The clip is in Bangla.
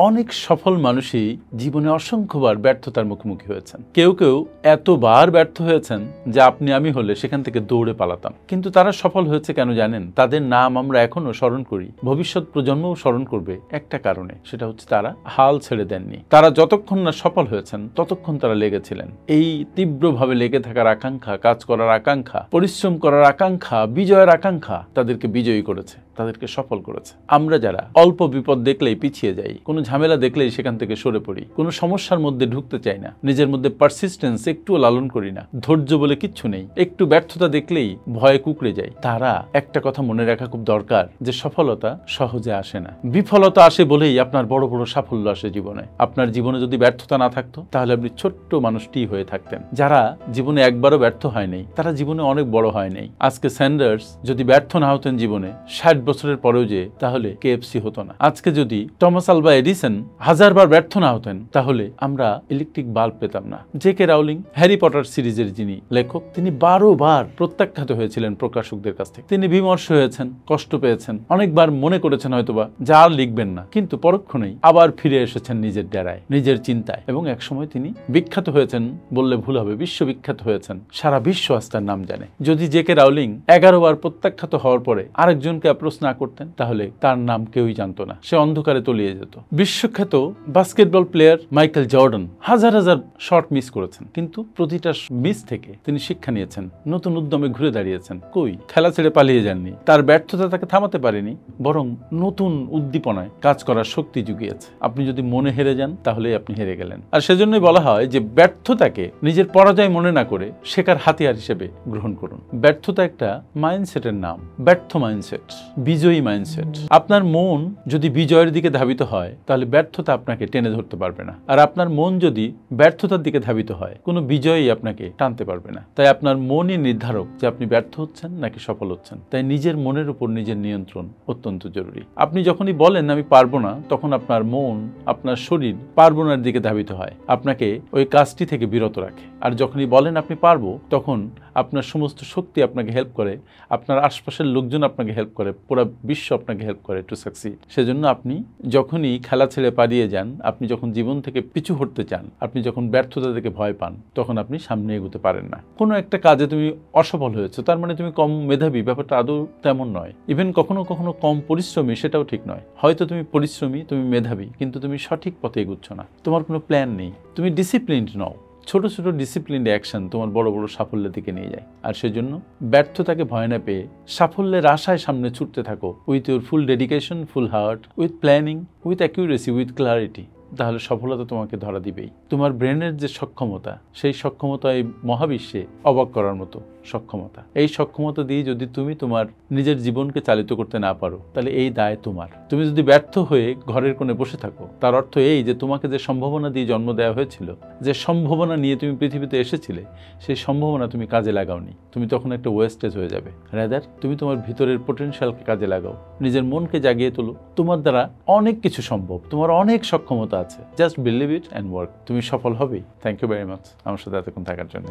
অনেক সফল মানুষই জীবনে অসংখ্যবার ব্যর্থতার মুখোমুখি হয়েছেন। কেউ কেউ এতবার ব্যর্থ হয়েছেন যে আপনি আমি হলে সেখান থেকে দৌড়ে পালাতাম। কিন্তু তারা সফল হয়েছে কেন জানেন? তাদের নাম আমরা এখনো স্মরণ করি, ভবিষ্যৎ প্রজন্মও স্মরণ করবে একটা কারণে, সেটা হচ্ছে তারা হাল ছেড়ে দেননি। তারা যতক্ষণ না সফল হয়েছেন ততক্ষণ তারা লেগেছিলেন। এই তীব্রভাবে লেগে থাকার আকাঙ্ক্ষা, কাজ করার আকাঙ্ক্ষা, পরিশ্রম করার আকাঙ্ক্ষা, বিজয়ের আকাঙ্ক্ষা তাদেরকে বিজয়ী করেছে, তাদেরকে সফল করেছে। আমরা যারা অল্প বিপদ দেখলেই পিছিয়ে যাই, কোনো ঝামেলা দেখলেই সেখান থেকে সরে পড়ি, কোনো সমস্যার মধ্যে ঢুকতে চাই না, নিজের মধ্যে পারসিস্টেন্স একটুও লালন করি না, ধৈর্য বলে কিচ্ছু নেই, একটু ব্যর্থতা দেখলেই ভয়ে কুঁকড়ে যাই, তারা একটা কথা মনে রাখা খুব দরকার যে সফলতা সহজে আসে না। বিফলতা আসে বলেই আপনার বড় বড় সাফল্য আসে জীবনে। আপনার জীবনে যদি ব্যর্থতা না থাকতো তাহলে আপনি ছোট্ট মানুষটি হয়ে থাকতেন। যারা জীবনে একবারও ব্যর্থ হয় নাই তারা জীবনে অনেক বড় হয় নাই। আজকে স্যান্ডার্স যদি ব্যর্থ না হতেন জীবনে 60 বছরের পরেও যে, তাহলে KFC হতো না। আজকে যদি টমাস আলভা এডিসন 1000 বার ব্যর্থ না হতেন তাহলে আমরা ইলেকট্রিক বাল্ব পেতাম না। জেকে রাউলিং হ্যারি পটার সিরিজের যিনি লেখক, তিনি 12 বার প্রত্যাখ্যাত হয়েছিলেন প্রকাশকদের কাছ থেকে। তিনি বিমর্ষ হয়েছেন, কষ্ট পেয়েছেন, অনেকবার মনে করেছেন হয়তোবা যা আর লিখবেন না, কিন্তু পরক্ষণেই আবার ফিরে এসেছেন নিজের ডেরায়, নিজের চিন্তায়, এবং একসময় তিনি বিখ্যাত হয়েছেন বললে ভুল হবে, বিশ্ববিখ্যাত হয়েছেন। সারা বিশ্ব আজ তার নাম জানে। যদি জেকে রাউলিং 11 বার প্রত্যাখ্যাত হওয়ার পরে আরেকজনকে অ্যাপ্রোচ না করতেন তাহলে তার নাম কেউই জানতো না, সে অন্ধকারে তলিয়ে যেত। বিশ্বখ্যাত বাস্কেটবল প্লেয়ার মাইকেল জর্ডান হাজার হাজার শট মিস করেছেন, কিন্তু প্রতিটা মিস থেকে তিনি শিক্ষা নিয়েছেন, নতুন উদ্যমে ঘুরে দাঁড়িয়েছেন। কই খেলা ছেড়ে পালিয়ে যাননি, তার ব্যর্থতা তাকে থামাতে পারেনি, বরং নতুন উদ্দীপনায় কাজ করার শক্তি জুগিয়েছে। আপনি যদি মনে হেরে যান তাহলেই আপনি হেরে গেলেন। আর সেজন্যই বলা হয় যে ব্যর্থতাকে নিজের পরাজয় মনে না করে শেখার হাতিয়ার হিসেবে গ্রহণ করুন। ব্যর্থতা একটা মাইন্ডসেটের নাম, ব্যর্থ মাইন্ডসেট, বিজয়ী মাইন্ডসেট। আপনার মন যদি বিজয়ের দিকে ধাবিত হয় তাহলে ব্যর্থতা আপনাকে টেনে ধরতে পারবে না। আর আপনার মন যদি ব্যর্থতার দিকে ধাবিত হয়, কোনো বিজয়ী আপনাকে টানতে পারবে না। তাই আপনার মনই নির্ধারক যে আপনি ব্যর্থ হচ্ছেন নাকি সফল হচ্ছেন। তাই নিজের মনের উপর নিজের নিয়ন্ত্রণ অত্যন্ত জরুরি। আপনি যখনই বলেন আমি পারবো না, তখন আপনার মন, আপনার শরীর পারবো নার দিকে ধাবিত হয়, আপনাকে ওই কাজটি থেকে বিরত রাখে। আর যখনই বলেন আপনি পারবো, তখন আপনার সমস্ত শক্তি আপনাকে হেল্প করে, আপনার আশপাশের লোকজন আপনাকে হেল্প করে, পুরো বিশ্ব আপনাকে হেল্প করে টু সাকসিড। সেজন্য আপনি যখনই খেলা ছেড়ে পালিয়ে যান, আপনি যখন জীবন থেকে পিছু হটতে চান, আপনি যখন ব্যর্থতা থেকে ভয় পান, তখন আপনি সামনে এগোতে পারেন না। কোনো একটা কাজে তুমি অসফল হয়েছো তার মানে তুমি কম মেধাবী, ব্যাপারটা আদৌ তেমন নয়। ইভেন কখনো কখনো কম পরিশ্রমী, সেটাও ঠিক নয়। হয়তো তুমি পরিশ্রমী, তুমি মেধাবী, কিন্তু তুমি সঠিক পথে এগুচ্ছ না, তোমার কোনো প্ল্যান নেই, তুমি ডিসিপ্লিনড নও। ছোট ছোট ডিসিপ্লিনড অ্যাকশন তোমার বড় বড় সাফল্যের দিকে নিয়ে যায়। আর সেজন্য ব্যর্থতাকে ভয় না পেয়ে সাফল্যের আশায় সামনে ছুটতে থাকো, with your full dedication, full heart, with planning, with accuracy, with clarity. তাহলে সফলতা তোমাকে ধরা দিবেই। তোমার ব্রেনের যে সক্ষমতা, সেই সক্ষমতা এই মহাবিশ্বে অবাক করার মতো সক্ষমতা। এই সক্ষমতা দিয়ে যদি তুমি তোমার নিজের জীবনকে চালিত করতে না পারো, তাহলে এই দায় তোমার। তুমি যদি ব্যর্থ হয়ে ঘরের কোণে বসে থাকো, তার অর্থ এই যে তোমাকে যে সম্ভাবনা দিয়ে জন্ম দেওয়া হয়েছিল, যে সম্ভাবনা নিয়ে তুমি পৃথিবীতে এসেছিলে, সেই সম্ভাবনা তুমি কাজে লাগাওনি। তুমি তখন একটা ওয়েস্টেজ হয়ে যাবে। রাদার তুমি তোমার ভিতরের পোটেনশিয়ালকে কাজে লাগাও, নিজের মনকে জাগিয়ে তোলো। তোমার দ্বারা অনেক কিছু সম্ভব, তোমার অনেক সক্ষমতা আছে। Just believe it and work. তুমি সফল হবেই। থ্যাংক ইউ ভেরি মাচ আমার সাথে এতক্ষণ থাকার জন্য।